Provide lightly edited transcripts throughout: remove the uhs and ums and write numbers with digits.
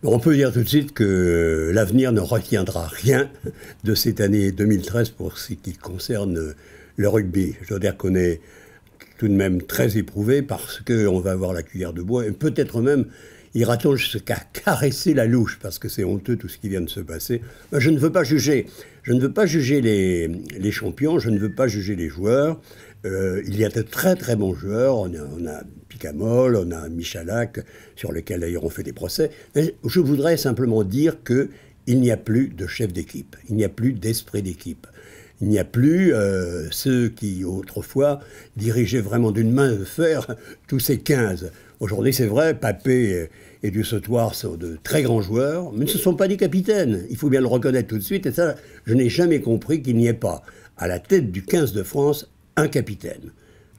On peut dire tout de suite que l'avenir ne retiendra rien de cette année 2013 pour ce qui concerne le rugby. Je dois dire qu'on est tout de même très éprouvé parce qu'on va avoir la cuillère de bois et peut-être même ira-t-on jusqu'à caresser la louche parce que c'est honteux tout ce qui vient de se passer. Je ne veux pas juger. Je ne veux pas juger les champions, je ne veux pas juger les joueurs. Il y a de très très bons joueurs, on a Picamol, on a Michalak, sur lesquels d'ailleurs on fait des procès. Mais je voudrais simplement dire qu'il n'y a plus de chef d'équipe, il n'y a plus d'esprit d'équipe. Il n'y a plus ceux qui autrefois dirigeaient vraiment d'une main de fer tous ces 15. Aujourd'hui c'est vrai, Papé et du Sautoir sont de très grands joueurs, mais ce ne sont pas des capitaines. Il faut bien le reconnaître tout de suite, et ça je n'ai jamais compris qu'il n'y ait pas à la tête du 15 de France un capitaine.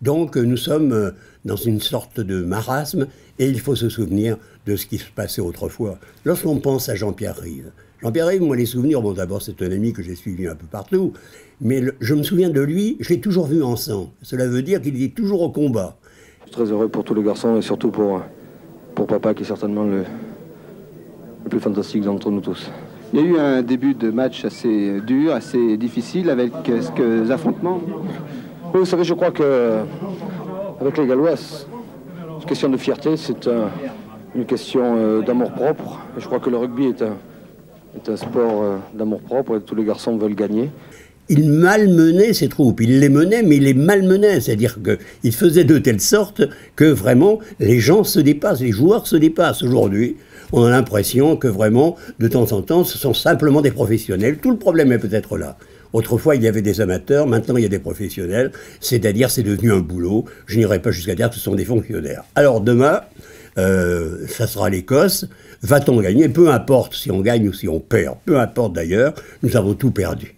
Donc nous sommes dans une sorte de marasme et il faut se souvenir de ce qui se passait autrefois. Lorsqu'on pense à Jean-Pierre Rive, moi les souvenirs, bon d'abord c'est un ami que j'ai suivi un peu partout, mais je me souviens de lui, je l'ai toujours vu en sang. Cela veut dire qu'il est toujours au combat. Je suis très heureux pour tous les garçons et surtout pour Papa qui est certainement le plus fantastique d'entre nous tous. Il y a eu un début de match assez dur, assez difficile avec quelques affrontements. Oui, vous savez, je crois que avec les Gallois, une question de fierté, c'est une question d'amour-propre. Je crois que le rugby est un sport d'amour-propre et tous les garçons veulent gagner. Il malmenait ses troupes, il les menait, mais il les malmenait, c'est-à-dire qu'il faisait de telle sorte que vraiment les gens se dépassent, les joueurs se dépassent. Aujourd'hui, on a l'impression que vraiment, de temps en temps, ce sont simplement des professionnels. Tout le problème est peut-être là. Autrefois, il y avait des amateurs, maintenant il y a des professionnels, c'est-à-dire c'est devenu un boulot. Je n'irai pas jusqu'à dire que ce sont des fonctionnaires. Alors demain, ça sera l'Écosse. Va-t-on gagner? Peu importe si on gagne ou si on perd, peu importe d'ailleurs, nous avons tout perdu.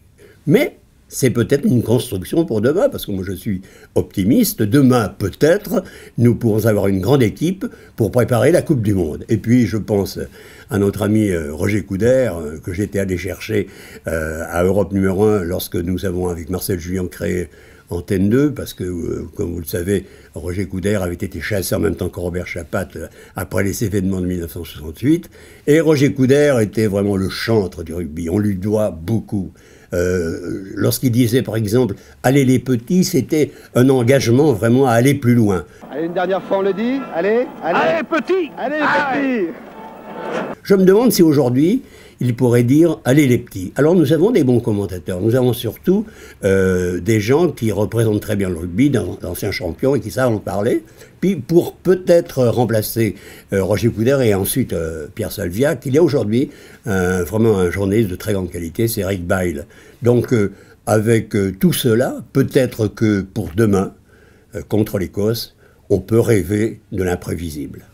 Mais c'est peut-être une construction pour demain, parce que moi je suis optimiste. Demain, peut-être, nous pourrons avoir une grande équipe pour préparer la Coupe du Monde. Et puis, je pense à notre ami Roger Coudert, que j'étais allé chercher à Europe numéro 1 lorsque nous avons, avec Marcel Julien, créé Antenne 2, parce que, comme vous le savez, Roger Coudert avait été chassé en même temps que Robert Chapat après les événements de 1968. Et Roger Coudert était vraiment le chantre du rugby. On lui doit beaucoup. Lorsqu'il disait, par exemple, « Allez les petits », c'était un engagement vraiment à aller plus loin. Allez, une dernière fois, on le dit. Allez, allez petits. Allez, petits. Je me demande si aujourd'hui, il pourrait dire « Allez les petits ». Alors nous avons des bons commentateurs, nous avons surtout des gens qui représentent très bien le rugby, d'anciens champions et qui savent en parler. Puis pour peut-être remplacer Roger Coudert et ensuite Pierre Salviac, il y a aujourd'hui vraiment un journaliste de très grande qualité, c'est Eric Bail. Donc avec tout cela, peut-être que pour demain, contre l'Écosse, on peut rêver de l'imprévisible.